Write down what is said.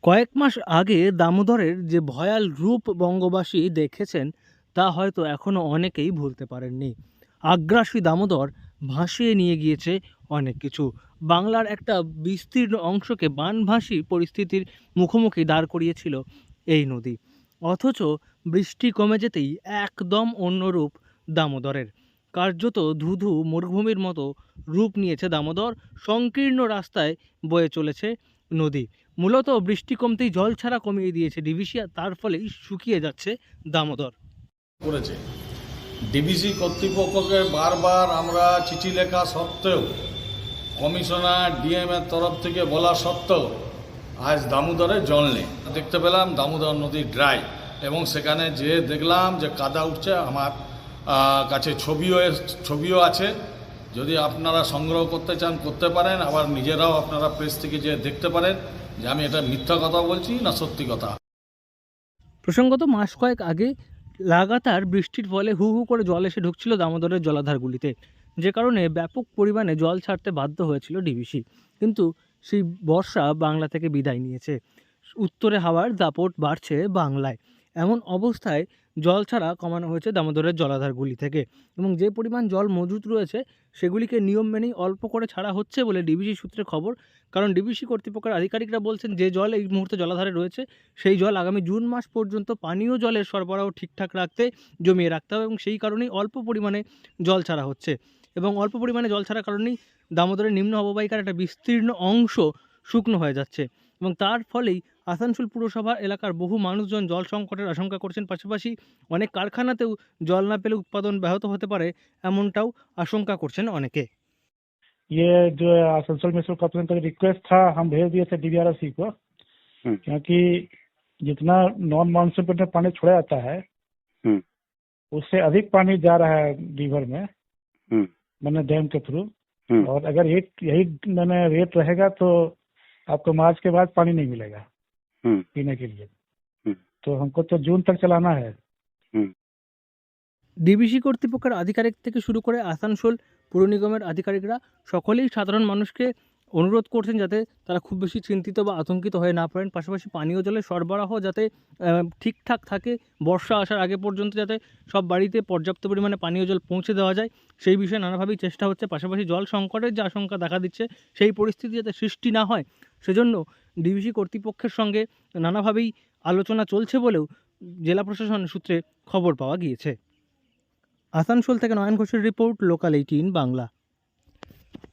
কয়েক মাস আগে দামোদরের যে ভয়াল রূপ বঙ্গবাসী দেখেছেন তা হয়তো এখনো অনেকেই ভুলতে পারেননি। আগ্রাসী দামোদর ভাসিয়ে নিয়ে গিয়েছে অনেক কিছু। বাংলার একটা বিস্তীর্ণ অংশকে বানভাসী পরিস্থিতির মুখোমুখি দাঁড় করিয়েছিল এই নদী। অথচ বৃষ্টি কমে যেতেই একদম অন্য রূপ দামোদরের। কার্যত ধুধু মরুভূমির মতো রূপ নিয়েছে দামোদর। সংকীর্ণ রাস্তায় বয়ে চলেছে নদী। মূলত বৃষ্টি কমতেই জল ছাড়া কমিয়ে দিয়েছে ডিভিসি, আর তার ফলেই শুকিয়ে যাচ্ছে দামোদর। করেছে ডিভিসি কর্তৃপক্ষকে বারবার আমরা চিঠি লেখা সত্ত্বেও, কমিশনার ডিএম এর তরফ থেকে বলা সত্ত্বেও আজ দামোদরে জল নেই। দেখতে পেলাম দামোদর নদী ড্রাই, এবং সেখানে যে দেখলাম যে কাদা উঠছে। আমার কাছে ছবিও আছে, যদি আপনারা সংগ্রহ করতে চান করতে পারেন, আবার নিজেরাও আপনারা প্রেস থেকে যে দেখতে পারেন যে আমি এটা মিথ্যা কথা বলছি না সত্যি কথা। প্রসঙ্গত মাস কয়েক আগে লাগাতার বৃষ্টির ফলে হু হু করে জল এসে ঢুকছিল দামোদরের জলাধারগুলিতে, যে কারণে ব্যাপক পরিমাণে জল ছাড়তে বাধ্য হয়েছিল ডিভিসি। কিন্তু সেই বর্ষা বাংলা থেকে বিদায় নিয়েছে। উত্তরে হাওয়ার দাপট বাড়ছে বাংলায়। এমন অবস্থায় জল ছাড়া কমানো হয়েছে দামোদরের জলাধারগুলি থেকে, এবং যে পরিমাণ জল মজুত রয়েছে সেগুলিকে নিয়ম মেনেই অল্প করে ছাড়া হচ্ছে বলে ডিভিসি সূত্রে খবর। কারণ ডিভিসি কর্তৃপক্ষের আধিকারিকরা বলছেন যে জল এই মুহূর্তে জলাধারে রয়েছে সেই জল আগামী জুন মাস পর্যন্ত পানীয় জলের সরবরাহ ঠিকঠাক রাখতে জমিয়ে রাখতে হবে, এবং সেই কারণেই অল্প পরিমাণে জল ছাড়া হচ্ছে। এবং অল্প পরিমাণে জল ছাড়ার কারণেই দামোদরের নিম্ন অববাহিকার একটা বিস্তীর্ণ অংশ শুকনো হয়ে যাচ্ছে, এবং তার ফলেই আসানসোল পুরসভা এলাকার বহু মানুষজন জল সংকটের আশঙ্কা করছেন। পাশাপাশি অনেক কারখানাতেও জল না পেলে উৎপাদন ব্যাহত হতে পারে, এমনটাও আশঙ্কা করছেন অনেকে। ये जो आसनसोल म्यूनिसिपल कॉर्पोरेशन का रिक्वेस्ट था, हम भेज दिए थे डीवीआरसी को, क्योंकि जितना नॉन मानसून पर पानी छोड़ा जाता है उससे अधिक पानी जा रहा है रिवर में, मैंने डैम के थ्रू। और अगर यही मैंने रेट रहेगा तो आपको मार्च के बाद पानी नहीं मिलेगा पीने के लिए। तो हमको तो जून तक चलाना है। ডিবিসি কর্তৃপক্ষের আধিকারিক থেকে শুরু করে আসানসোল পুর নিগমের আধিকারিকরা সকলেই সাধারণ মানুষকে অনুরোধ করছেন যাতে তারা খুব বেশি চিন্তিত বা আতঙ্কিত হয়ে না পড়েন। পাশাপাশি পানীয় জলের সরবরাহ যাতে ঠিকঠাক থাকে, বর্ষা আসার আগে পর্যন্ত যাতে সব বাড়িতে পর্যাপ্ত পরিমাণে পানীয় জল পৌঁছে দেওয়া যায় সেই বিষয়ে নানাভাবেই চেষ্টা হচ্ছে। পাশাপাশি জল সংকটের যে আশঙ্কা দেখা দিচ্ছে সেই পরিস্থিতি যাতে সৃষ্টি না হয় সেজন্য ডিবিসি কর্তৃপক্ষের সঙ্গে নানাভাবেই আলোচনা চলছে বলেও জেলা প্রশাসন সূত্রে খবর পাওয়া গিয়েছে। আসানসোল থেকে নয়ন ঘোষের রিপোর্ট, লোকাল 18 বাংলা।